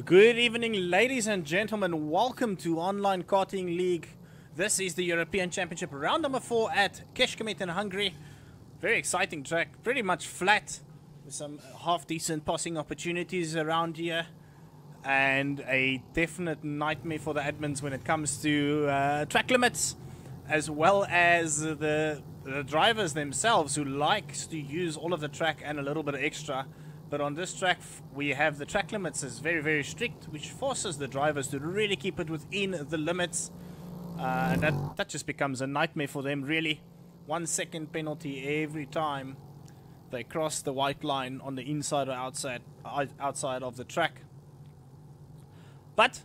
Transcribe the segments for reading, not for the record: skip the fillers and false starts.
Good evening, ladies and gentlemen. Welcome to Online Karting League. This is the European Championship round number 4 at Kecskemet in Hungary. Very exciting track, pretty much flat, with some half-decent passing opportunities around here. And a definite nightmare for the admins when it comes to track limits, as well as the drivers themselves, who likes to use all of the track and a little bit extra. But on this track, we have the track limits is very, very strict, which forces the drivers to really keep it within the limits. And that just becomes a nightmare for them, really. 1 second penalty every time they cross the white line on the inside or outside of the track. But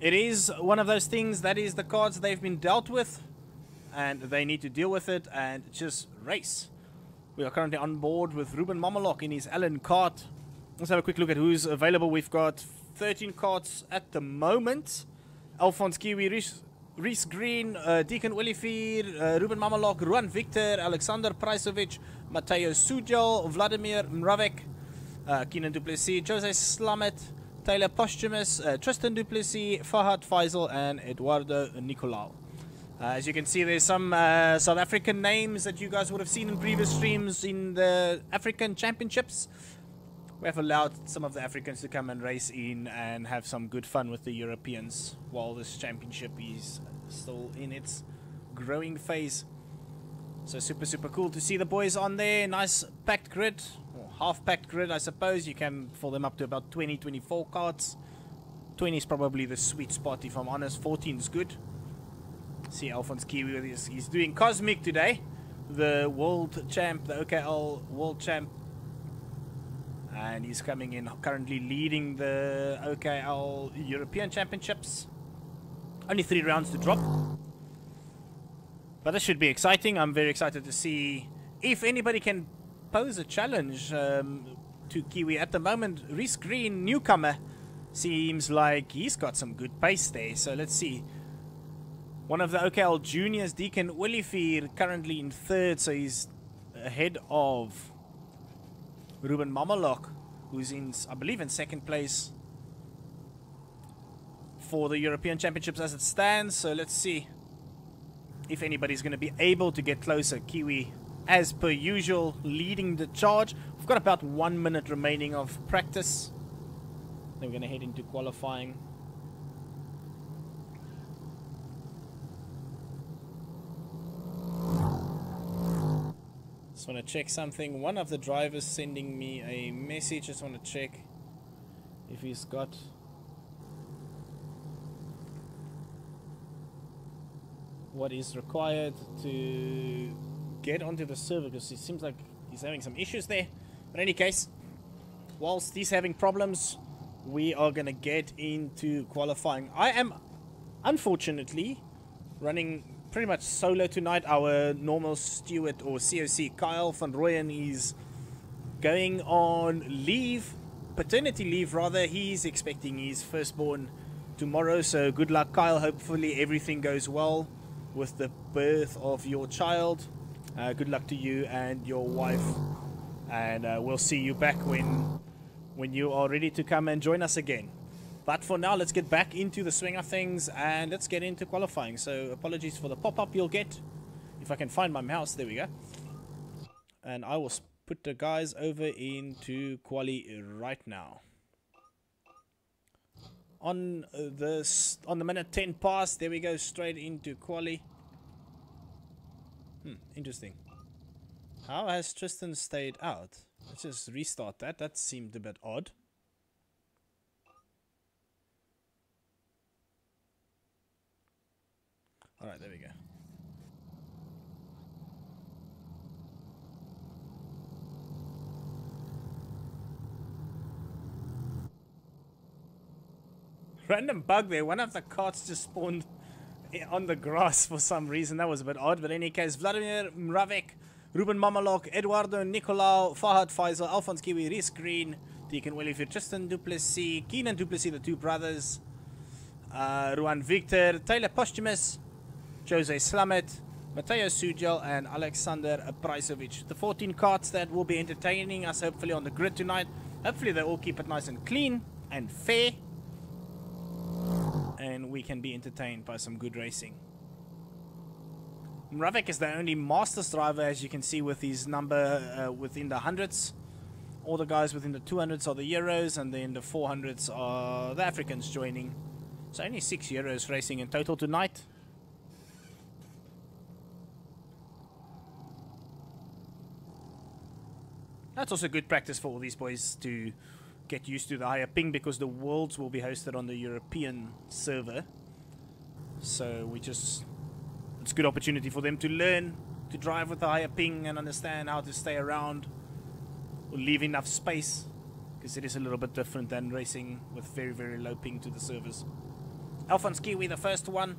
it is one of those things that is the cards they've been dealt with, and they need to deal with it and just race. We are currently on board with Ruben Mamelok in his Allen kart. Let's have a quick look at who's available. We've got 13 karts at the moment. Alphonse Kiwi, Reese Green, Deacon Olivier, Ruben Mamelok, Ruan Victor, Alexander Prajsovic, Mateo Sujal, Vladimir Mravek, Kenan Duplessis, Jose Slamet, Taylor Posthumus, Tristan Duplessis, Fahad Faisal, and Eduardo Nicolau. As you can see, there's some South African names that you guys would have seen in previous streams in the African Championships. We have allowed some of the Africans to come and race in and have some good fun with the Europeans while this championship is still in its growing phase. So super cool to see the boys on there. Nice packed grid, or half packed grid I suppose. You can fill them up to about 20-24 karts. 20 is probably the sweet spot if I'm honest. 14 is good. See Alphonse Kiwi with he's doing Cosmic today, the world champ, the OKL world champ, and he's coming in currently leading the OKL European Championships. Only 3 rounds to drop, but this should be exciting. I'm very excited to see if anybody can pose a challenge to Kiwi. At the moment, Reese Green, newcomer, seems like he's got some good pace there, so let's see. One of the OKL juniors, Deacon Olivier, currently in 3rd, so he's ahead of Ruben Mamelok, who's in, I believe, in 2nd place for the European Championships as it stands. So let's see if anybody's going to be able to get closer. Kiwi, as per usual, leading the charge. We've got about 1 minute remaining of practice. Then we're going to head into qualifying. Just want to check something. One of the drivers sending me a message. Just want to check if he's got what is required to get onto the server, because it seems like he's having some issues there. But in any case, whilst he's having problems, we are going to get into qualifying. I am unfortunately running pretty much solo tonight. Our normal steward, or COC, Kyle van Rooyen, is going on leave, paternity leave rather. He's expecting his firstborn tomorrow, so good luck, Kyle. Hopefully everything goes well with the birth of your child. Good luck to you and your wife, and we'll see you back when you are ready to come and join us again. But for now, let's get back into the swing of things and let's get into qualifying. So apologies for the pop-up you'll get. If I can find my mouse, there we go. And I will put the guys over into quali right now. On the minute 10 past, there we go, straight into quali. Interesting. How has Tristan stayed out? Let's just restart that. That seemed a bit odd. Alright, there we go. Random bug there. One of the carts just spawned on the grass for some reason. That was a bit odd. But in any case, Vladimir Mravek, Ruben Mamelok, Eduardo Nicolau, Fahad Faisal, Alphonse Kiwi, Reese Green, Deacon Olivier, Tristan Duplessis, Kenan Duplessis, the 2 brothers, Ruan Victor, Taylor Posthumus, Jose Slamet, Mateo Sujal, and Alexander Prajsovic. The 14 karts that will be entertaining us hopefully on the grid tonight. Hopefully they all keep it nice and clean and fair. we can be entertained by some good racing. Mravik is the only Masters driver, as you can see, with his number within the hundreds. All the guys within the 200s are the Euros, and then the 400s are the Africans joining. So only 6 Euros racing in total tonight. That's also good practice for all these boys to get used to the higher ping, because the Worlds will be hosted on the European server. So it's a good opportunity for them to learn to drive with the higher ping and understand how to stay around or leave enough space, because it is a little bit different than racing with very, very low ping to the servers. Alphonse Kiwi, the first one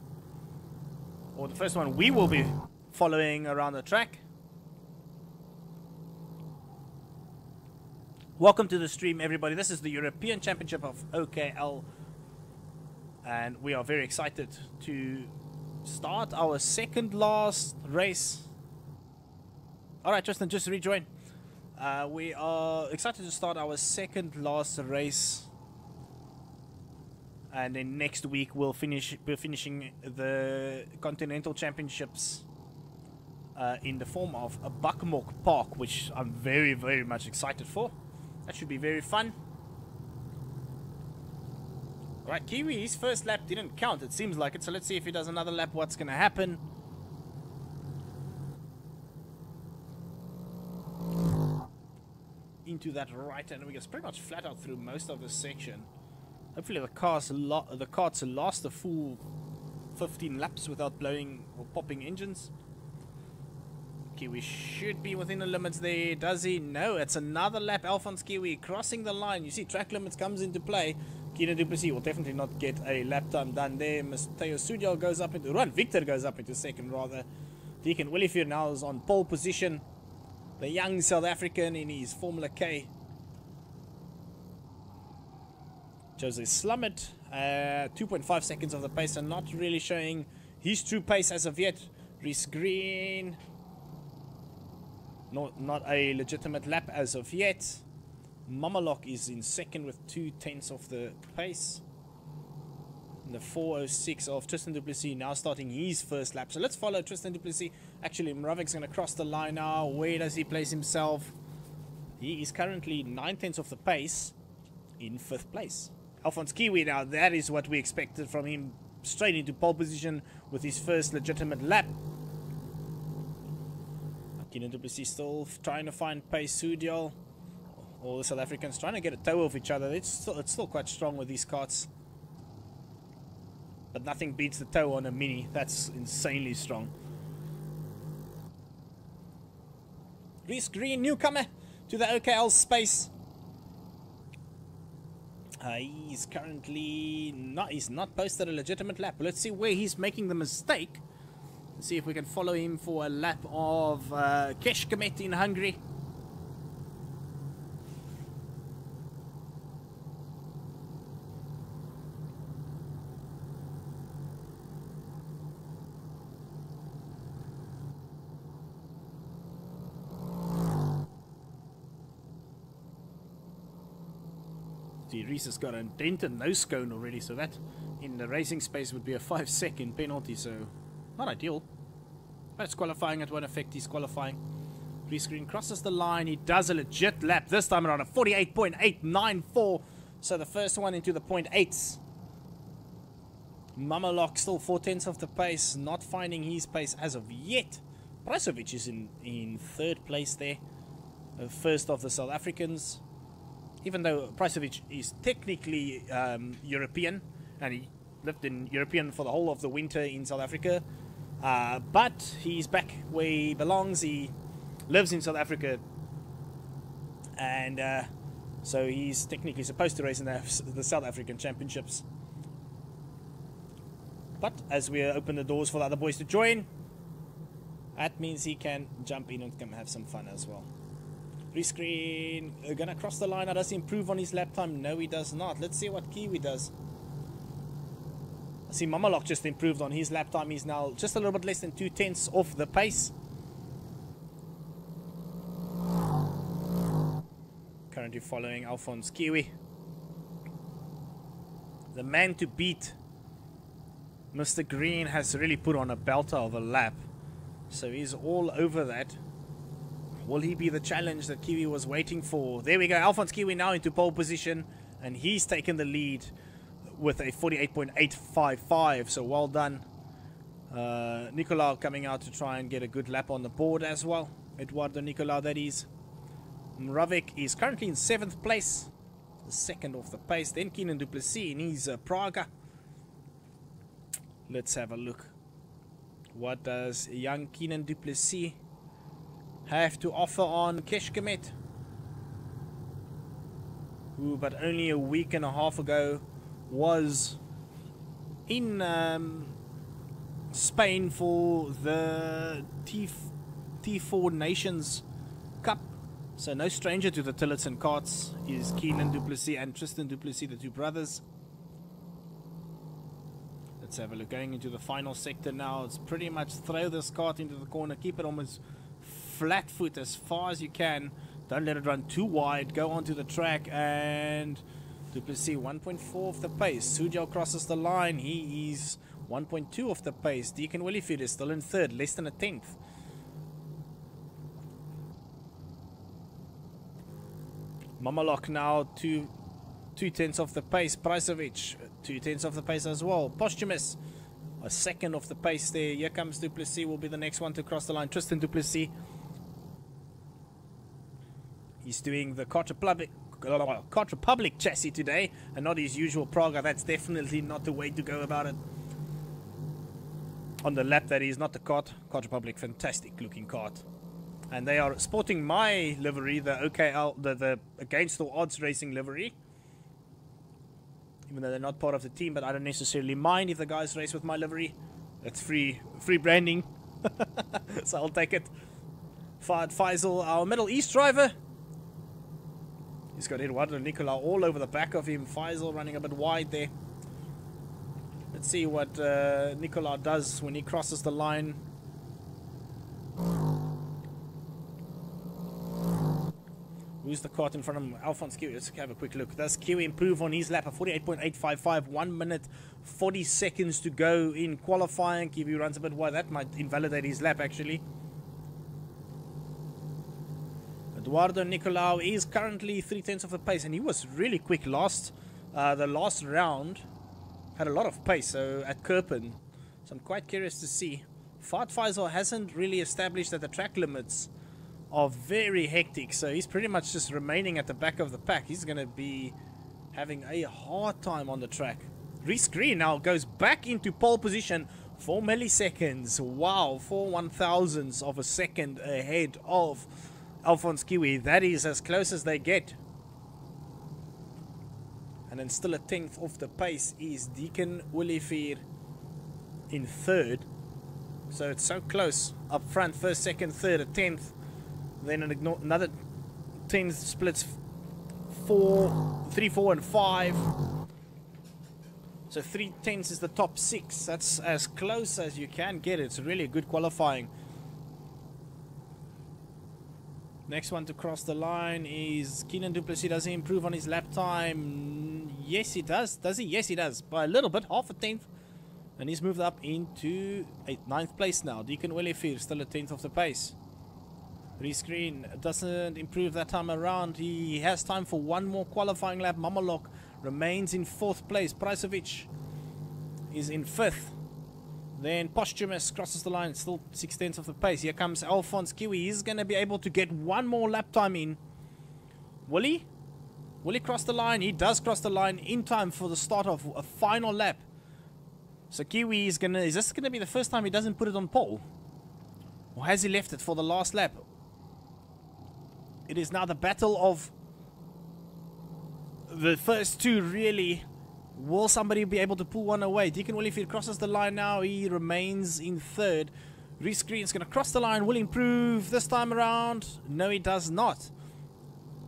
we will be following around the track. Welcome to the stream, everybody. This is the European Championship of OKL, and we are very excited to start our second last race. Alright, Tristan, just rejoin. We are excited to start our second last race, and then next week we're finishing the Continental Championships in the form of a Buckmork Park, which I'm very, very much excited for. That should be very fun. Alright, Kiwi, his first lap didn't count, it seems like it, so let's see if he does another lap, what's going to happen. Into that right, and we get pretty much flat out through most of this section. Hopefully the carts last a full 15 laps without blowing or popping engines. Kiwi should be within the limits there. Does he? No, it's another lap. Alphonse Kiwi crossing the line. You see, track limits comes into play. Kina Duplessis will definitely not get a lap time done there. Matteo Sudial goes up into run. Victor goes up into second, rather. Deacon Willifier now is on pole position. The young South African in his Formula K. Jose Slummett, 2.5 seconds of the pace, and not really showing his true pace as of yet. Reese Green, not a legitimate lap as of yet. Mamalok is in second with 2/10 of the pace. And the 4:06 of Tristan Duplessis now starting his first lap. So let's follow Tristan Duplessis. Actually, Mravik's going to cross the line now. Where does he place himself? He is currently 9/10 of the pace in 5th place. Alphonse Kiwi now, that is what we expected from him. Straight into pole position with his first legitimate lap. Keenan Duplessis still trying to find pace. Sudial, all the South Africans trying to get a toe off each other. It's still quite strong with these carts. But nothing beats the toe on a Mini. That's insanely strong. Reese Green, newcomer to the OKL space. He's currently not posted a legitimate lap. Let's see where he's making the mistake. Let's see if we can follow him for a lap of Kecskemet in Hungary. See, Reese has got a dent and nose cone already, so that in the racing space would be a 5-second penalty, so not ideal. But it's qualifying, it won't affect his qualifying. Reese Green crosses the line, he does a legit lap, this time around a 48.894, so the first one into the 0.8s. Mamalok still 4/10 of the pace, not finding his pace as of yet. Prasovic is in 3rd place there, first of the South Africans. Even though Prasovic is technically European, and he lived in European for the whole of the winter in South Africa, but he's back where he belongs. He lives in South Africa, and so he's technically supposed to race in the South African Championships. But as we open the doors for the other boys to join, that means he can jump in and come have some fun as well. Rescreen, gonna cross the line. Now, does he improve on his lap time? No, he does not. Let's see what Kiwi does. I see Mamalok just improved on his lap time. He's now just a little bit less than 2/10 off the pace. Currently following Alphonse Kiwi. The man to beat Mr. Green has really put on a belter of a lap. So he's all over that. Will he be the challenge that Kiwi was waiting for? There we go. Alphonse Kiwi now into pole position. And he's taken the lead with a 48.855. So well done. Nicolau coming out to try and get a good lap on the board as well. Eduardo Nicolau, that is. Mravik is currently in 7th place. The second off the pace. Then Keenan Duplessis in his Praga. Let's have a look. What does young Keenan Duplessis have to offer on Kecskemet? Who but only a week and a half ago was in Spain for the T4 Nations Cup. So no stranger to the Tillotson carts is Keenan Duplessis and Tristan Duplessis, the two brothers. Let's have a look. Going into the final sector now. It's pretty much throw this kart into the corner. Keep it almost flat foot as far as you can. Don't let it run too wide. Go onto the track and Duplessis 1.4 off the pace. Sujal crosses the line. He is 1.2 off the pace. Deacon Williford is still in 3rd, less than a 10th. Mamalok now 2/10 off the pace. Pricevic 2/10 off the pace as well. Posthumous a 2nd off the pace there. Here comes Duplessis, will be the next one to cross the line. Tristan Duplessis. He's doing the Kart Republic chassis today and not his usual Praga. That's definitely not the way to go about it. On the lap, that is not the Kart Republic. Fantastic looking kart. And they are sporting my livery, the OKL, the Against All Odds Racing livery. Even though they're not part of the team, but I don't necessarily mind if the guys race with my livery. It's free branding. So I'll take it. Fahad Faisal, our Middle East driver. He's got Eduardo Nicolau all over the back of him. Faisal running a bit wide there. Let's see what Nicolau does when he crosses the line. Who's the kart in front of him? Alphonse Kiwi. Let's have a quick look. Does Kiwi improve on his lap? A 48.855. 1 minute, 40 seconds to go in qualifying. Kiwi runs a bit wide. That might invalidate his lap, actually. Eduardo Nicolau is currently 3/10 of the pace. And he was really quick the last round. Had a lot of pace, so at Kirpen. So I'm quite curious to see. Fahad Faisal hasn't really established that the track limits are very hectic, so he's pretty much just remaining at the back of the pack. He's going to be having a hard time on the track. Reese Green now goes back into pole position, 4 milliseconds. Wow, 4 1,000ths of a second ahead of Alphonse Kiwi. That is as close as they get. And then still a 10th off the pace is Deacon Williford in 3rd. So it's so close. Up front, 1st, 2nd, 3rd, a 10th. Then another 10 splits 3, 4, and 5. So 3/10 is the top 6. That's as close as you can get. It's really a good qualifying. Next one to cross the line is Keenan Duplessis. Does he improve on his lap time? Yes, he does. Does he? Yes, he does. By a little bit, half a 10th. And he's moved up into 9th place now. Deacon Williford still a 10th of the pace. Reese Green doesn't improve that time around. He has time for one more qualifying lap. Mamalok remains in 4th place. Pricevic is in 5th. Then Posthumous crosses the line. Still 6/10 of the pace. Here comes Alphonse Kiwi. He's going to be able to get one more lap time in. Will he? Will he cross the line? He does cross the line in time for the start of a final lap. So Kiwi is this going to be the first time he doesn't put it on pole? Or has he left it for the last lap? It is now the battle of the first two, really. Will somebody be able to pull one away? Deacon Williford crosses the line now. He remains in 3rd. Reese Green is going to cross the line. Will improve this time around? No, he does not.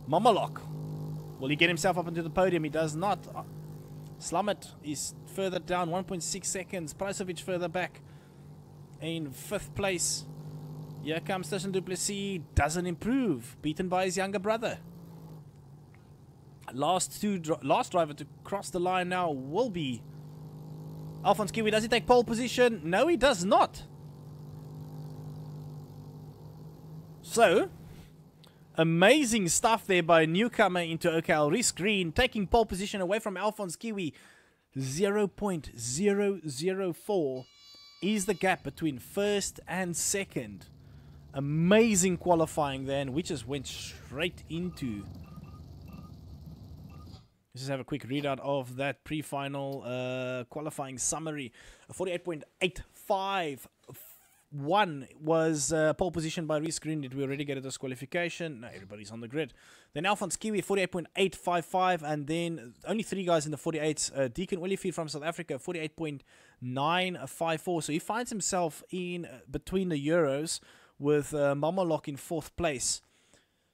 Mamalok. Will he get himself up into the podium? He does not. Slummit is further down, 1.6 seconds. Pricevic further back in 5th place. Here comes Tristan Duplessis. Doesn't improve. Beaten by his younger brother. Last driver to cross the line now will be Alphonse Kiwi, does he take pole position? No, he does not. So, amazing stuff there by a newcomer into OKL. Rhys Green taking pole position away from Alphonse Kiwi. 0.004 is the gap between first and second. Amazing qualifying there, and we just went straight into. Let's just have a quick readout of that pre-final qualifying summary. 48.851 was pole position by Rhys Green. Did we already get a disqualification? No, everybody's on the grid. Then Alphonse Kiwi, 48.855, and then only 3 guys in the 48s. Deacon Willifeed from South Africa, 48.954. So he finds himself in between the Euros with Mamalok in 4th place.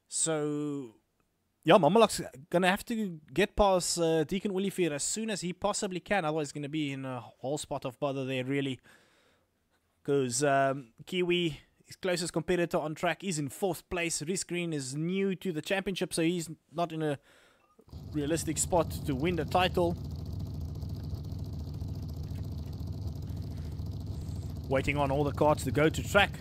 So yeah, Mamalok's going to have to get past Deacon Willifeed as soon as he possibly can. Otherwise, he's going to be in a whole spot of bother there, really. Because Kiwi, his closest competitor on track, is in 4th place. Rhys Green is new to the championship, so he's not in a realistic spot to win the title. Waiting on all the cards to go to track.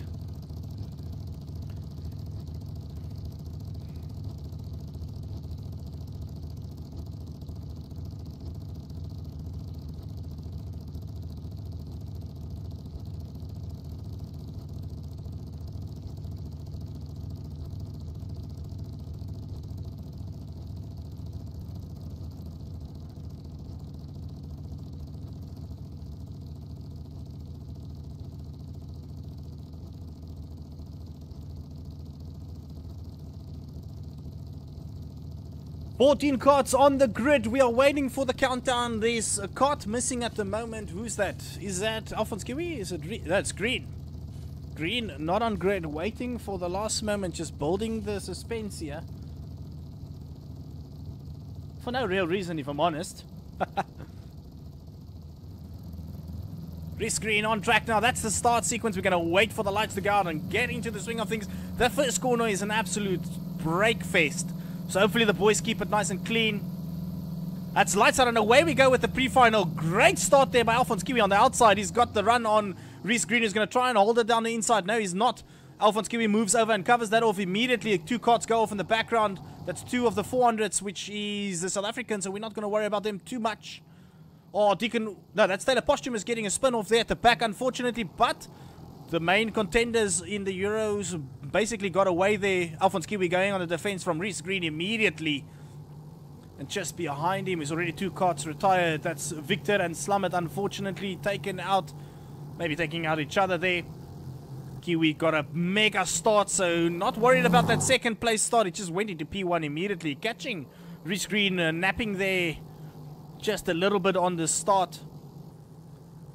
14 carts on the grid. We are waiting for the countdown. There's a cart missing at the moment. Who's that? Is that Alphonse Kiwi? Is it that's Green. Green not on grid, waiting for the last moment, just building the suspense here. For no real reason, if I'm honest. Rhys Green on track now. That's the start sequence. We're going to wait for the lights to go out and get into the swing of things. The first corner is an absolute break fest. So hopefully the boys keep it nice and clean. That's lights out and away we go with the pre-final. Great start there by Alphonse Kiwi on the outside. He's got the run on Rhys Green, who's going to try and hold it down the inside. No, he's not. Alphonse Kiwi moves over and covers that off immediately. 2 carts go off in the background. That's 2 of the 400s, which is the South African, so we're not going to worry about them too much. Oh, Deacon... No, that's Taylor Posthumous getting a spin off there at the back, unfortunately, but the main contenders in the Euros basically got away there. Alphonse Kiwi going on the defense from Rhys Green immediately. And just behind him is already 2 carts retired. That's Victor and Slummit, unfortunately, taken out. Maybe taking out each other there. Kiwi got a mega start, so not worried about that second place start. It just went into P1 immediately. Catching Rhys Green napping there just a little bit on the start.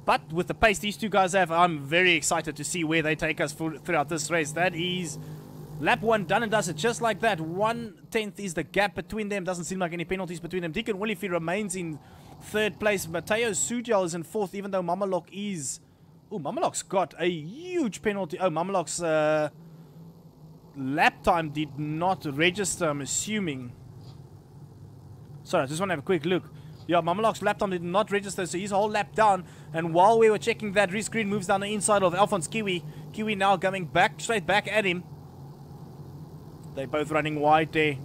But with the pace these 2 guys have, I'm very excited to see where they take us throughout this race. That is lap 1 done and does it just like that. 1/10 is the gap between them. Doesn't seem like any penalties between them. Deacon Willifeed remains in 3rd place. Mateo Sujal is in 4th, even though Mamalok is... Oh, Mamalok's got a huge penalty. Oh, Mamalok's lap time did not register, I'm assuming. Sorry, I just want to have a quick look. Yeah, Mamalok's lap time did not register, so he's a whole lap down. And while we were checking that, Rhys Green moves down the inside of Alphonse Kiwi. Kiwi now coming back, straight back at him. They're both running wide there.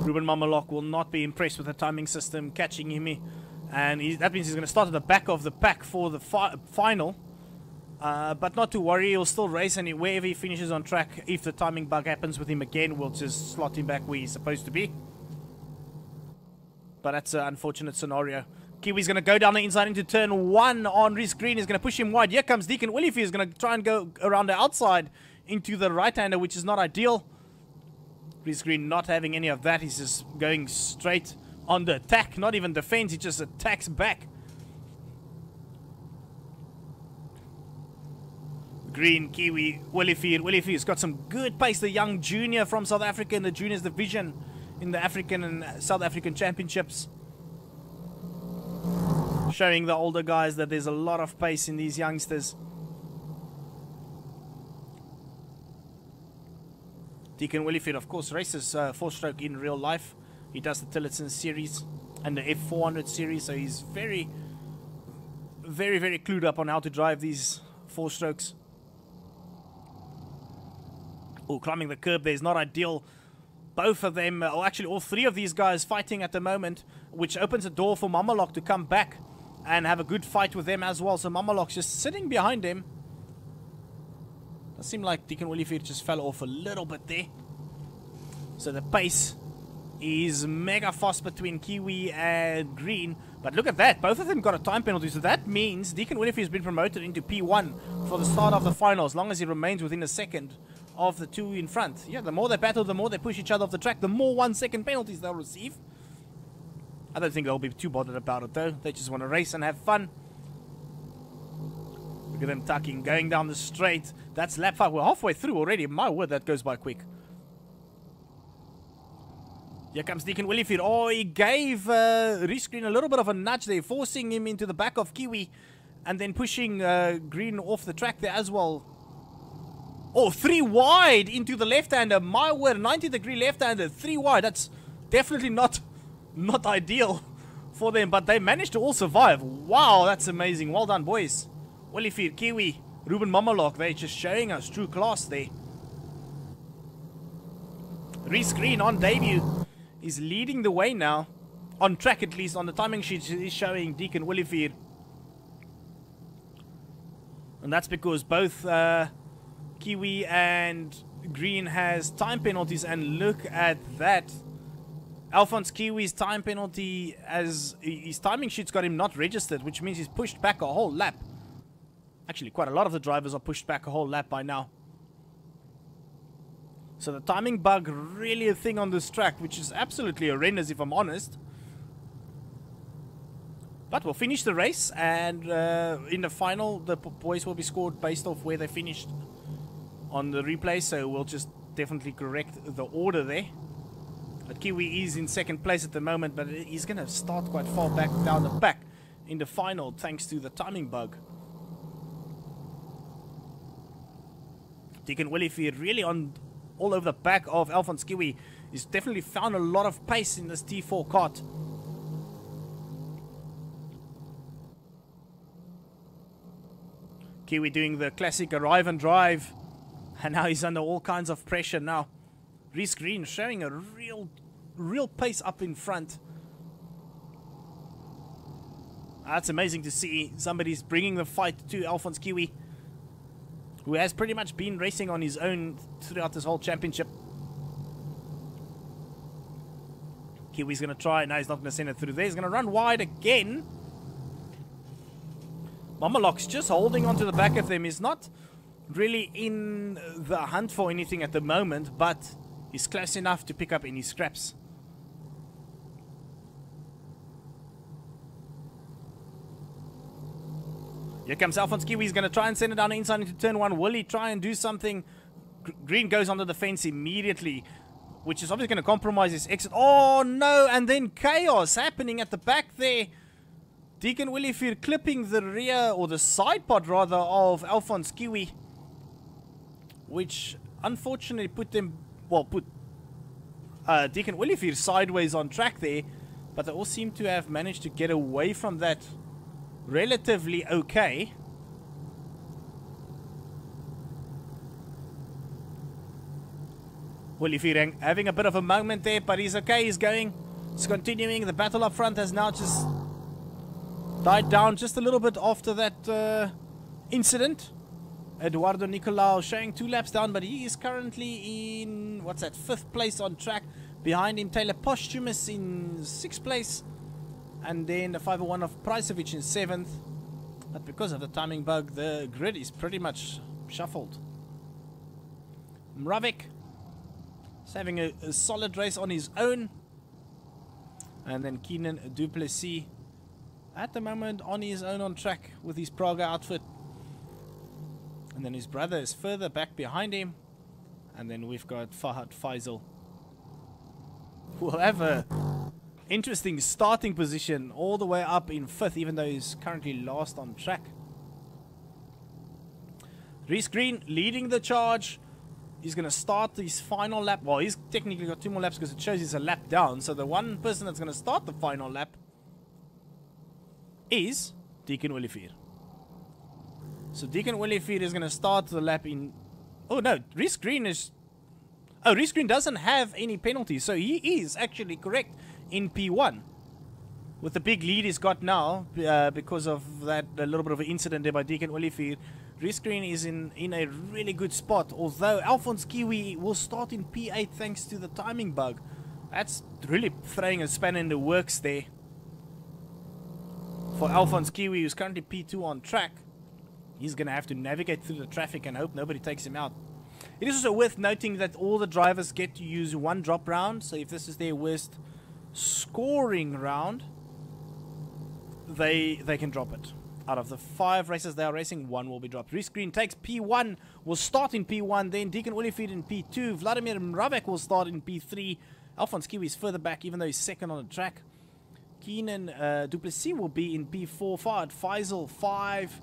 Ruben Mamalok will not be impressed with the timing system, catching him. And that means he's going to start at the back of the pack for the final. But not to worry, he'll still race, and wherever he finishes on track, if the timing bug happens with him again, we'll just slot him back where he's supposed to be. But that's an unfortunate scenario. Kiwi's going to go down the inside into turn 1 on Rhys Green. He's going to push him wide. Here comes Deacon Willifeed. He's going to try and go around the outside into the right-hander, which is not ideal. Rhys Green not having any of that. He's just going straight on the attack. Not even defense. He just attacks back. Green, Kiwi, Willifeed. Willifeed's got some good pace. The young junior from South Africa in the juniors division in the African and South African championships. Showing the older guys that there's a lot of pace in these youngsters. Deacon Willifeed, of course, races 4-stroke in real life. He does the Tillotson series. and the F400 series, so he's very, very clued up on how to drive these 4-strokes. Oh, climbing the curb there is not ideal. Both of them, or actually all three of these guys fighting at the moment, which opens a door for Mamalok to come back and have a good fight with them as well. So Mamalok's just sitting behind him. Does seem like Deacon Willifear just fell off a little bit there. So the pace is mega fast between Kiwi and Green. But look at that, both of them got a time penalty. So that means Deacon Willifear has been promoted into P1 for the start of the final, as long as he remains within a second of the two in front. Yeah, the more they battle, the more they push each other off the track, the more 1-second penalties they'll receive. I don't think they'll be too bothered about it though. They just want to race and have fun. Look at them tucking, going down the straight. That's lap 5. We're halfway through already. My word, that goes by quick. Here comes Deacon Willifear. Oh, he gave Rescreen a little bit of a nudge there, forcing him into the back of Kiwi and then pushing Green off the track there as well. Oh, 3 wide into the left-hander. My word, 90-degree left-hander, 3 wide. That's definitely not ideal for them, but they managed to all survive. Wow, that's amazing. Well done, boys. Willifear, Kiwi, Ruben Mamalok, they're just showing us true class there. Reese Green on debut is leading the way now. On track, at least, on the timing sheet, is showing Deacon Willifear. And that's because both Kiwi and Green has time penalties, and look at that. Alphonse Kiwi's time penalty, as his timing sheet's got him not registered, which means he's pushed back a whole lap. Actually, quite a lot of the drivers are pushed back a whole lap by now. So the timing bug really a thing on this track, which is absolutely horrendous if I'm honest. But we'll finish the race, and in the final, the boys will be scored based off where they finished on the replay, so we'll just definitely correct the order there. But Kiwi is in second place at the moment, but he's going to start quite far back down the back in the final thanks to the timing bug. Deacon Willifear really on all over the back of Alphonse Kiwi. He's definitely found a lot of pace in this T4 kart. Kiwi doing the classic arrive and drive, and now he's under all kinds of pressure now. Reese Green showing a real pace up in front. That's amazing to see. Somebody's bringing the fight to Alphonse Kiwi, who has pretty much been racing on his own throughout this whole championship. Kiwi's going to try. No, he's not going to send it through there. He's going to run wide again. Mamalok's just holding onto the back of them. He's not really in the hunt for anything at the moment, but he's close enough to pick up any scraps. Here comes Alphonse Kiwi. He's going to try and send it down the inside into turn 1. Will he try and do something? Green goes onto the fence immediately, which is obviously going to compromise his exit. Oh no, and then chaos happening at the back there. Deacon Willifear clipping the rear, or the side pod rather, of Alphonse Kiwi, which unfortunately put them, well, put Deacon Willifear sideways on track there, but they all seem to have managed to get away from that relatively okay. Willifear having a bit of a moment there, but he's okay, he's continuing. The battle up front has now just died down just a little bit after that incident. Eduardo Nicolau showing 2 laps down, but he is currently in, what's that, 5th place on track. Behind him, Taylor Posthumus in 6th place. And then the 501 of Pricevic in 7th. But because of the timing bug, the grid is pretty much shuffled. Mravik is having a solid race on his own. And then Keenan Duplessis at the moment on his own on track with his Praga outfit. And then his brother is further back behind him. And then we've got Fahad Faisal, who will have a interesting starting position all the way up in 5th, even though he's currently last on track. Reese Green leading the charge. He's going to start his final lap. Well, he's technically got 2 more laps because it shows he's a lap down. So the one person that's going to start the final lap is Deacon Olivier. So Deacon Olivier is going to start the lap in... Oh no, Reese Green is... Oh, Reese Green doesn't have any penalties. So he is actually correct in P1. With the big lead he's got now, because of that a little bit of an incident there by Deacon Olivier, Reese Green is in a really good spot. Although Alphonse Kiwi will start in P8 thanks to the timing bug. That's really throwing a spanner in the works there for Alphonse Kiwi, who's currently P2 on track. He's going to have to navigate through the traffic and hope nobody takes him out. It is also worth noting that all the drivers get to use 1 drop round. So if this is their worst scoring round, they can drop it. Out of the 5 races they are racing, 1 will be dropped. Reese Green takes P1, will start in P1, then Deacon Olivier in P2, Vladimir Mravek will start in P3, Alphonse Kiwi is further back even though he's second on the track. Keenan Duplessis will be in P4, Fahad Faisal 5,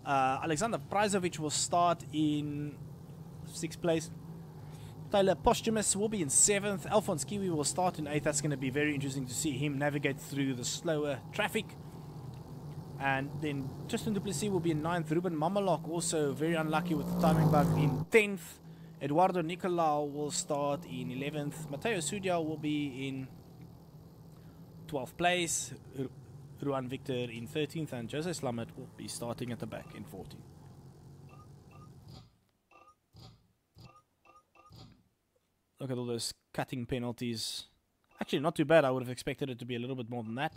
Alexander Prizovic will start in 6th place. Tyler Posthumus will be in 7th. Alphonse Kiwi will start in 8th. That's going to be very interesting to see him navigate through the slower traffic. And then Tristan Duplessis will be in 9th. Ruben Mamalok also very unlucky with the timing bug in 10th. Eduardo Nicolau will start in 11th. Matteo Sudia will be in 12th place. Ruan Victor in 13th. And Jose Slamet will be starting at the back in 14th. Look at all those cutting penalties. Actually, not too bad. I would have expected it to be a little bit more than that.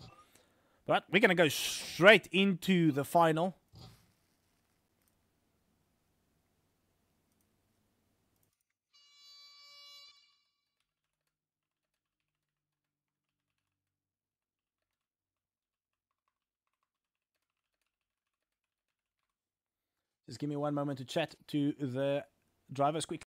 But we're going to go straight into the final. Just give me one moment to chat to the drivers quickly.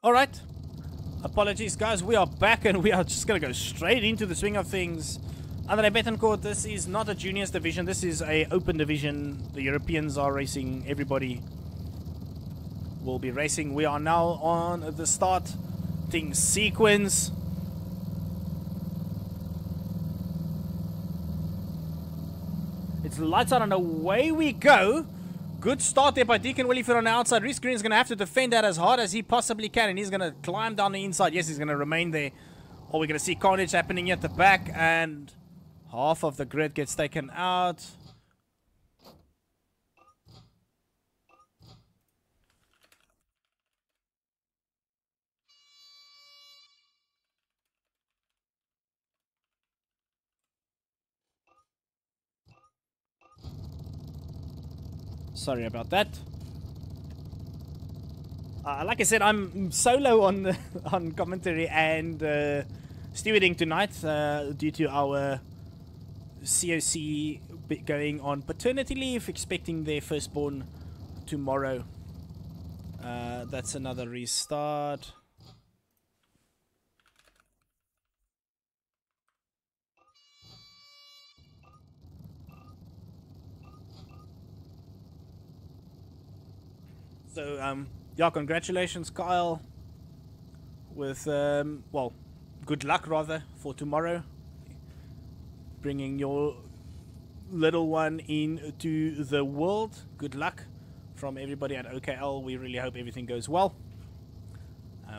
Alright, apologies guys, we are back and we are just going to go straight into the swing of things. Andre Betancourt, this is not a juniors division, this is a open division. The Europeans are racing, everybody will be racing. We are now on the starting sequence. It's lights out and away we go. Good start there by Deacon Olivier on the outside. Reese Green is going to have to defend that as hard as he possibly can. And he's going to climb down the inside. Yes, he's going to remain there. Or we're going to see carnage happening at the back. And half of the grid gets taken out. Sorry about that. Like I said, I'm solo on on commentary and stewarding tonight due to our COC going on paternity leave, expecting their firstborn tomorrow. That's another restart. So, yeah, congratulations, Kyle. With, well, good luck, rather, for tomorrow. Bringing your little one into the world. Good luck from everybody at OKL. We really hope everything goes well.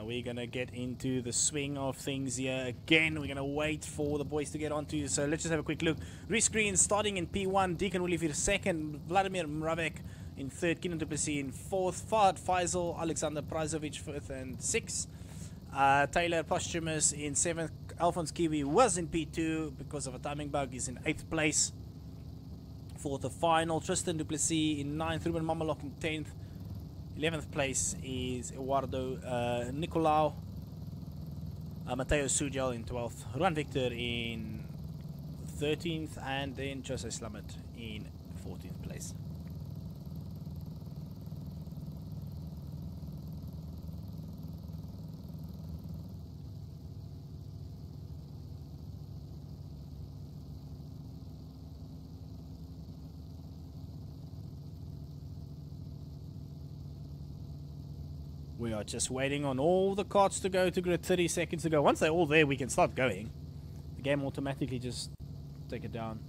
We're going to get into the swing of things here again. We're going to wait for the boys to get onto. So let's just have a quick look. Rescreen starting in P1. Deacon Willifir second. Vladimir Mravek in third. Kenan Duplessis in fourth. Fahad Faisal, Alexander Prizovic fifth and sixth. Taylor Posthumous in seventh. Alphonse Kiwi was in P2 because of a timing bug. He's in eighth place for the final. Tristan Duplessis in ninth. Ruben Mamalok in 10th. 11th place is Eduardo Nicolau. Matteo Sujal in 12th. Juan Victor in 13th. And then Jose Slamet in 14th place. We are just waiting on all the carts to go to grid. 30 seconds to go. Once they're all there, we can start going. The game automatically just take it down.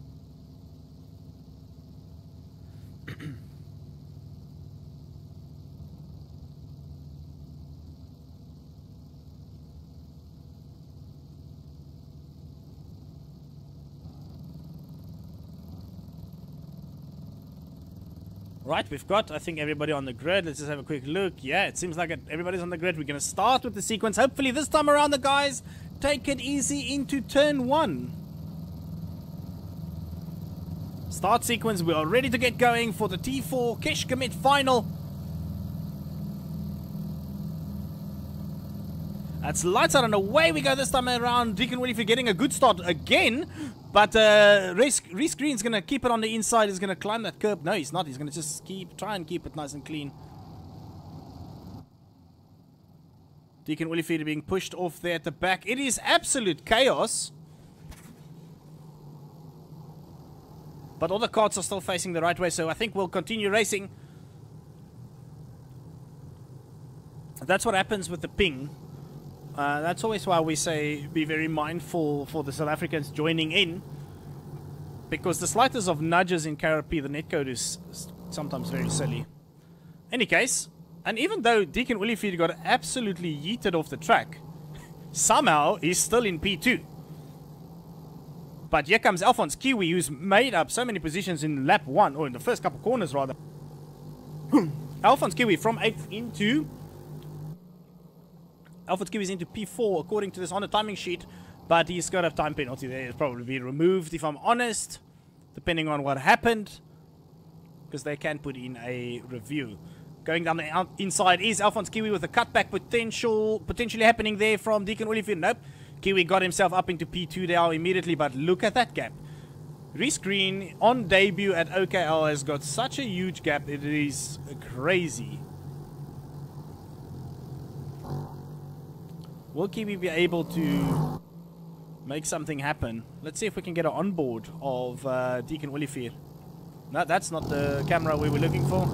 Right, we've got, I think, everybody on the grid. Let's just have a quick look. Yeah, it seems like everybody's on the grid. We're going to start with the sequence. Hopefully this time around, the guys take it easy into turn 1. Start sequence. We are ready to get going for the T4 Kecskemet final. That's lights out and away we go this time around. Deacon Willifir getting a good start again. But Reese Green's going to keep it on the inside. He's going to climb that curb. No, he's not. He's going to just try and keep it nice and clean. Deacon Willifir being pushed off there at the back. It is absolute chaos. But all the carts are still facing the right way. So I think we'll continue racing. That's what happens with the ping. That's always why we say be very mindful for the South Africans joining in, because the slightest of nudges in KRP, the netcode is sometimes very silly. Any case, and even though Deacon Willifir got absolutely yeeted off the track, somehow he's still in P2. But here comes Alphonse Kiwi, who's made up so many positions in lap 1, or in the first couple corners rather. Alphonse Kiwi from 8th into... Alphonse Kiwi's into P4 according to this on the timing sheet, but he's got a time penalty there. It'll probably be removed if I'm honest, depending on what happened, because they can put in a review. Going down the inside is Alphonse Kiwi with a cutback potentially happening there from Deacon Willifir. Nope. Kiwi got himself up into P2 now immediately, but look at that gap. Reese Green on debut at OKL has got such a huge gap. It is crazy. Will Kiwi be able to make something happen? Let's see if we can get an onboard of Deacon Willifir. No, that's not the camera we were looking for.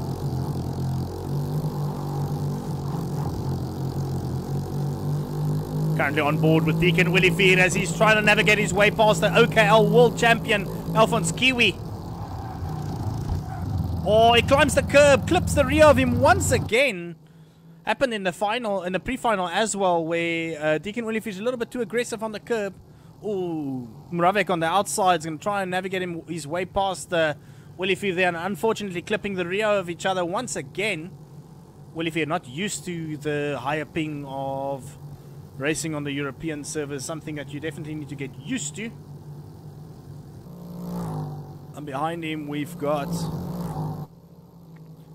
Currently on board with Deacon Willifir as he's trying to navigate his way past the OKL World Champion, Alphonse Kiwi. Oh, he climbs the curb, clips the rear of him once again. Happened in the final, in the pre-final as well, where Deacon Willifir is a little bit too aggressive on the curb. Ooh, Mravek on the outside is going to try and navigate his way past Willifir there, and unfortunately clipping the rear of each other once again. Willifir not used to the higher ping of racing on the European servers, something that you definitely need to get used to. And behind him we've got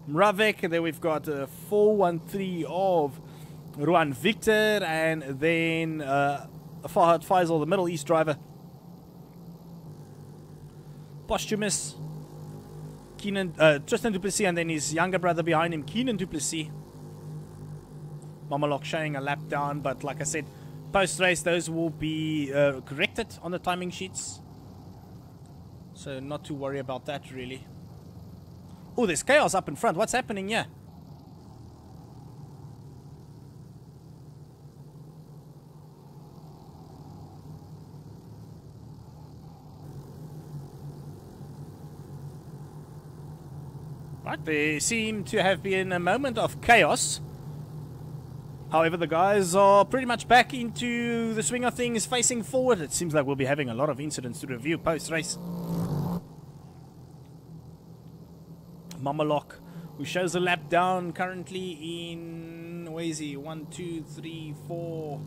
Mravek, and then we've got 413 of Juan Victor, and then Fahad Faisal, the Middle East driver. Posthumous, Tristan Duplessis, and then his younger brother behind him, Kenan Duplessis. Mamalok showing a lap down, but like I said, post-race those will be corrected on the timing sheets. So not to worry about that really. Oh, there's chaos up in front. What's happening here? Right, there seemed to have been a moment of chaos. However, the guys are pretty much back into the swing of things, facing forward. It seems like we'll be having a lot of incidents to review post-race. Mamalok, who shows a lap down, currently in, where is he? 1, 2, 3, 4,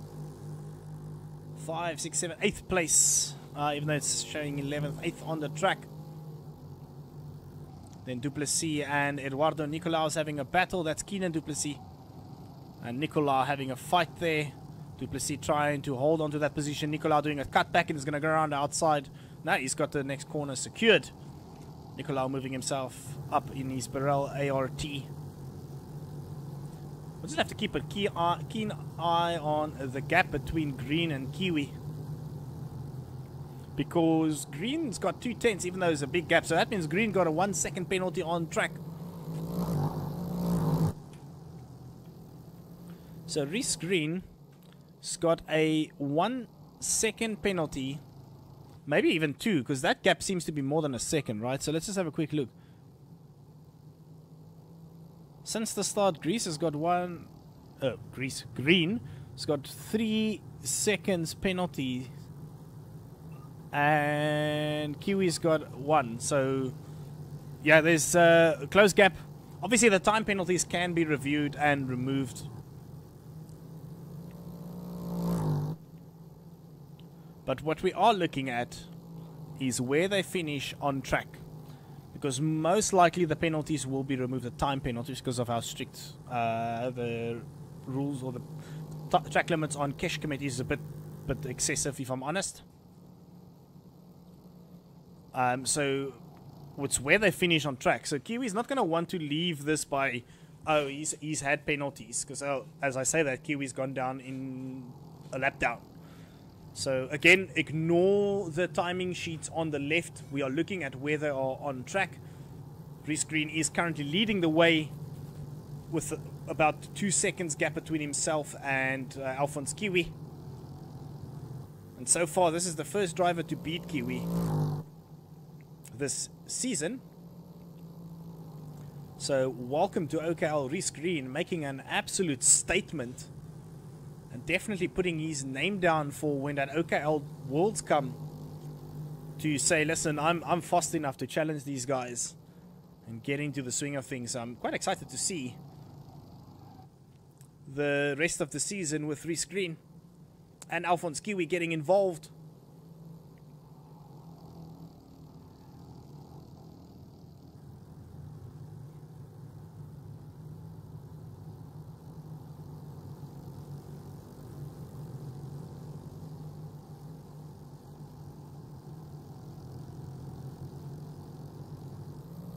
5, 6, 7, 8th place. Even though it's showing 11th, 8th on the track. Then Duplessis and Eduardo Nicolaus having a battle. That's Keenan Duplessis. And Nicolau having a fight there. Duplessis trying to hold on to that position. Nicolau doing a cutback and is going to go around the outside. Now he's got the next corner secured. Nicolau moving himself up in his Barrel ART. We'll just have to keep a keen eye on the gap between Green and Kiwi. Because Green's got 2/10, even though there's a big gap. So that means Green got a 1 second penalty on track. So Reese Green's got a 1 second penalty. Maybe even 2, because that gap seems to be more than a second, right? So let's just have a quick look. Since the start, Greece has got Green has got 3 seconds penalty. And Kiwi's got 1. So, yeah, there's a close gap. Obviously, the time penalties can be reviewed and removed. But what we are looking at is where they finish on track. Because most likely the penalties will be removed, the time penalties, because of how strict the rules or the track limits on Kecskemet is a bit excessive, if I'm honest. So it's where they finish on track. So Kiwi's not going to want to leave this by, oh, he's had penalties. Because as I say that, Kiwi's gone down in a lap down. So again, ignore the timing sheets on the left. We are looking at where they are on track. Reese Green is currently leading the way with about 2 seconds gap between himself and Alphonse Kiwi. And so far, this is the first driver to beat Kiwi this season. So welcome to OKL, Reese Green, making an absolute statement and definitely putting his name down for when that OKL Worlds come, to say, listen, I'm fast enough to challenge these guys and get into the swing of things. I'm quite excited to see the rest of the season with Reese Green and Alphonse Kiwi getting involved.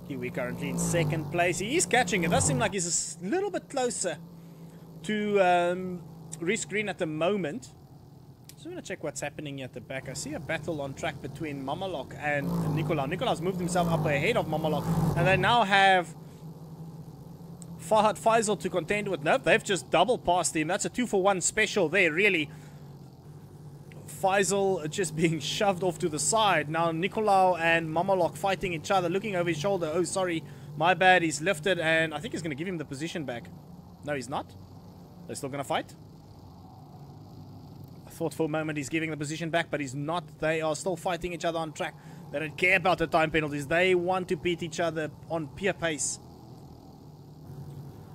Kiwi currently in second place. He is catching. It does seem like he's a little bit closer to Reese Green at the moment. Just want to check what's happening at the back. I see a battle on track between Mamalok and Nicolau. Nicolaus moved himself up ahead of Mamalok, and they now have Fahad Faisal to contend with. Nope, they've just double passed him. That's a 2-for-1 special there, really. Faisal just being shoved off to the side. Now Nicolau and Mamalok fighting each other, looking over his shoulder. Oh, sorry, my bad. He's lifted, and I think he's going to give him the position back. No, he's not. They're still going to fight. I thought for a moment he's giving the position back, but he's not. They are still fighting each other on track. They don't care about the time penalties. They want to beat each other on pure pace.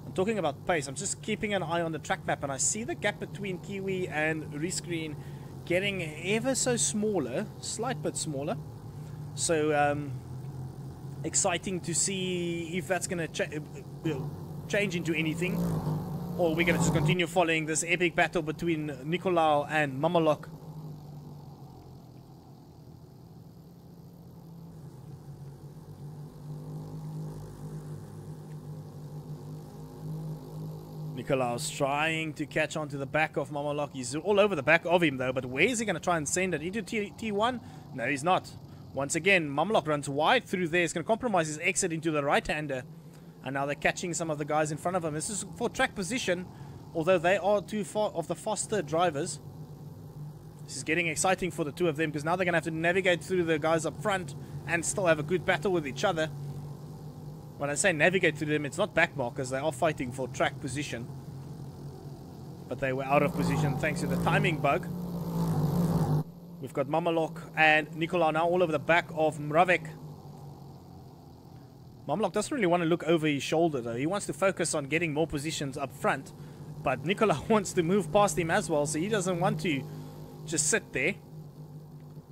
I'm talking about pace. I'm just keeping an eye on the track map, and I see the gap between Kiwi and Reese Green getting ever so smaller, slight bit smaller. So exciting to see if that's going to change into anything, or we're going to just continue following this epic battle between Nicolau and Mamalok. Nicolaus trying to catch on to the back of Mamalok. He's all over the back of him though, but where is he going to try and send it? Into T1? No, he's not. Once again, Mamalok runs wide through there. He's going to compromise his exit into the right-hander. And now they're catching some of the guys in front of him. This is for track position, although they are two of the faster drivers. This is getting exciting for the two of them because now they're going to have to navigate through the guys up front and still have a good battle with each other. When I say navigate through them, it's not backmarkers. They are fighting for track position. But they were out of position thanks to the timing bug. We've got Mamalok and Nicola now all over the back of Mravek. Mamalok doesn't really want to look over his shoulder though. He wants to focus on getting more positions up front. But Nicola wants to move past him as well, so he doesn't want to just sit there.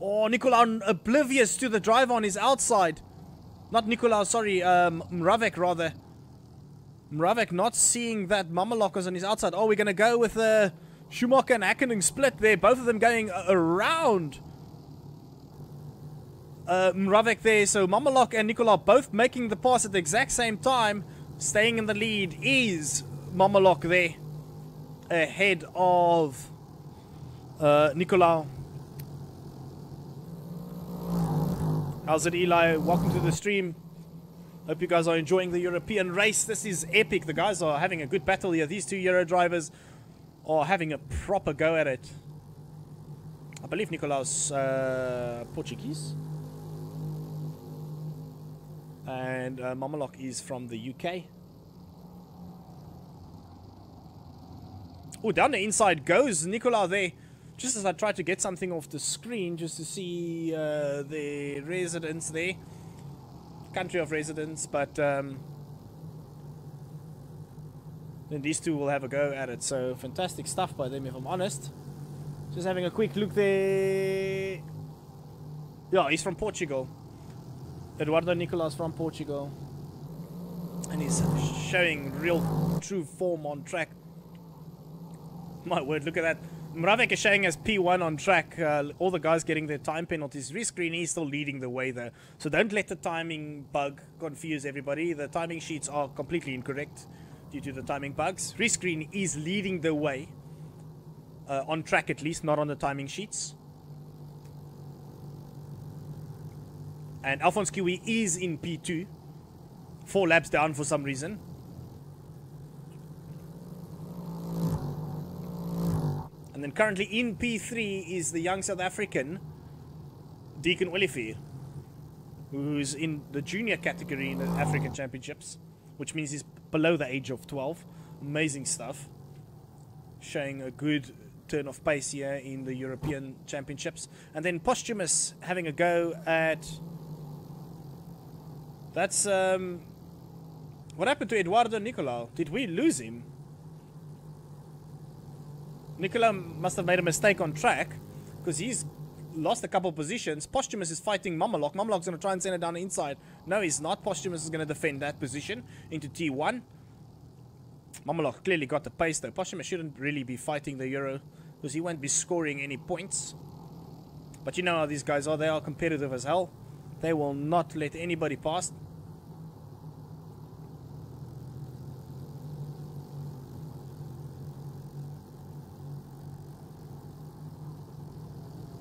Oh, Nicola oblivious to the driver on his outside. Not Nicola, sorry, Mravek rather. Mravek not seeing that Mamalok was on his outside. Oh, we're going to go with the Schumacher and Hakkinen split there. Both of them going around Mravek there. So Mamalok and Nicola both making the pass at the exact same time. Staying in the lead is Mamalok there. Ahead of Nicola. How's it, Eli? Welcome to the stream. Hope you guys are enjoying the European race. This is epic. The guys are having a good battle here. These two Euro drivers are having a proper go at it. I believe Nicola's Portuguese. And Mamalok is from the UK. Oh, down the inside goes Nicola there. Just as I tried to get something off the screen, just to see the residence there. Country of residence, but then these two will have a go at it. So, fantastic stuff by them, if I'm honest. Just having a quick look there. Yeah, he's from Portugal. Eduardo Nicolas from Portugal. And he's showing real, true form on track. My word, look at that. Mravek is showing as P1 on track. All the guys getting their time penalties. Rescreen is still leading the way though. So don't let the timing bug confuse everybody. The timing sheets are completely incorrect due to the timing bugs. Rescreen is leading the way. On track at least, not on the timing sheets. And Alphonse Kiwi is in P2. 4 laps down for some reason. And then currently in P3 is the young South African, Deacon Olivier, who's in the junior category in the African Championships, which means he's below the age of 12. Amazing stuff. Showing a good turn of pace here in the European Championships. And then Posthumous having a go at... That's... What happened to Eduardo Nicolau? Did we lose him? Nicola must have made a mistake on track because he's lost a couple positions. Posthumous is fighting Mamalok. Mamalok's going to try and send it down the inside. No, he's not. Posthumous is going to defend that position into T1. Mamalok clearly got the pace though. Posthumous shouldn't really be fighting the Euro because he won't be scoring any points. But you know how these guys are. They are competitive as hell. They will not let anybody pass.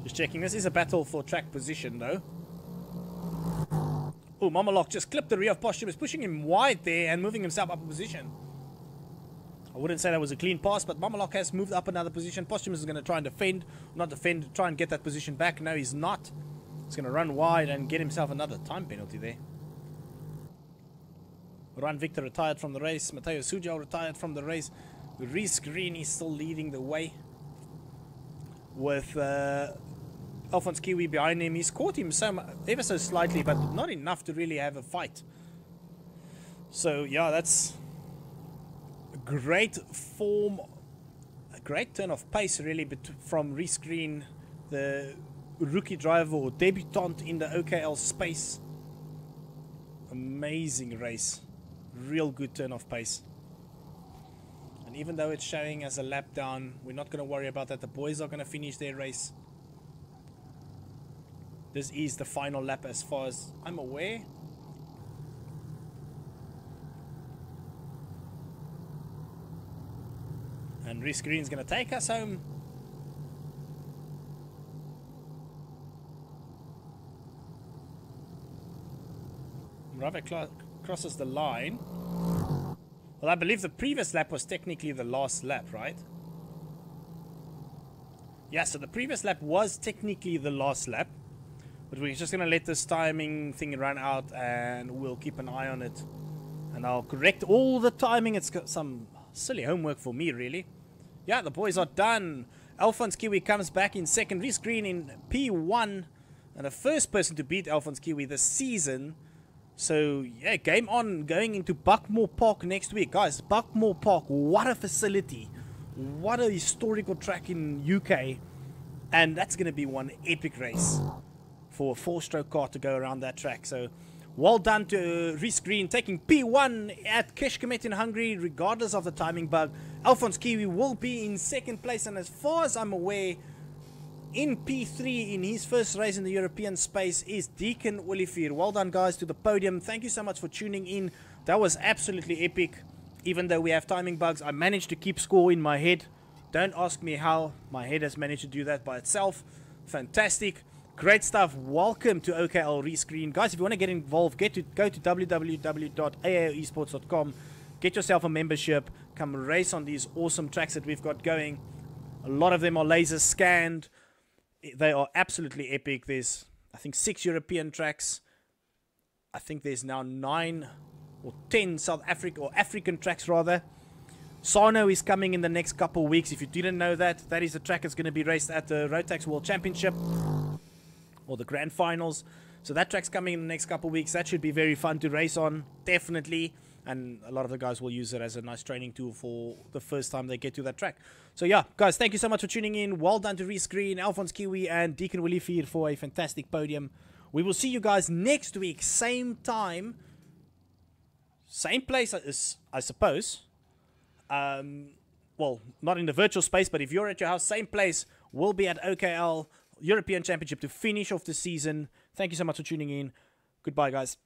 Just checking. This is a battle for track position, though. Oh, Mamalok just clipped the rear of Posthumous, pushing him wide there and moving himself up a position. I wouldn't say that was a clean pass, but Mamalok has moved up another position. Posthumous is going to try and defend. Not defend, try and get that position back. No, he's not. He's going to run wide and get himself another time penalty there. Ran Victor retired from the race. Matteo Sujal retired from the race. Reese Green is still leading the way. With... Alphonse Kiwi behind him. He's caught him ever so slightly, but not enough to really have a fight. So yeah, that's a great form, a great turn of pace really from Rescreen, the rookie driver or debutant in the OKL space. Amazing race, real good turn of pace. And even though it's showing as a lap down, we're not going to worry about that. The boys are going to finish their race. This is the final lap as far as I'm aware. And Reese Green's going to take us home. Rubber crosses the line. Well, I believe the previous lap was technically the last lap, right? Yeah, so the previous lap was technically the last lap. But we're just going to let this timing thing run out and we'll keep an eye on it. And I'll correct all the timing. It's got some silly homework for me, really. Yeah, the boys are done. Alphonse Kiwi comes back in second. Reese Green in P1. And the first person to beat Alphonse Kiwi this season. So, yeah, game on. Going into Buckmore Park next week. Guys, Buckmore Park, what a facility. What a historical track in UK. And that's going to be one epic race for a 4-stroke car to go around that track. So, well done to Reese Green taking P1 at Kecskemet in Hungary, regardless of the timing bug. Alphonse Kiwi will be in second place, and as far as I'm aware, in P3 in his first race in the European space is Deacon Olivier. Well done, guys, to the podium. Thank you so much for tuning in. That was absolutely epic. Even though we have timing bugs, I managed to keep score in my head. Don't ask me how. My head has managed to do that by itself. Fantastic. Great stuff. Welcome to OKL Reese Green. Guys, if you want to get involved, go to www.aaoesports.com. Get yourself a membership. Come race on these awesome tracks that we've got going. A lot of them are laser scanned. They are absolutely epic. There's, I think, 6 European tracks. I think there's now 9 or 10 South Africa, or African tracks rather. Sano is coming in the next couple of weeks. If you didn't know that, that is the track that's going to be raced at the Rotax World Championship or the Grand Finals. So that track's coming in the next couple of weeks. That should be very fun to race on, definitely. And a lot of the guys will use it as a nice training tool for the first time they get to that track. So yeah, guys, thank you so much for tuning in. Well done to Reese Green, Alphonse Kiwi, and Deacon Olivier for a fantastic podium. We will see you guys next week, same time, same place, I suppose. Well, not in the virtual space, but if you're at your house, same place. We'll be at OKL European Championship to finish off the season. Thank you so much for tuning in. Goodbye, guys.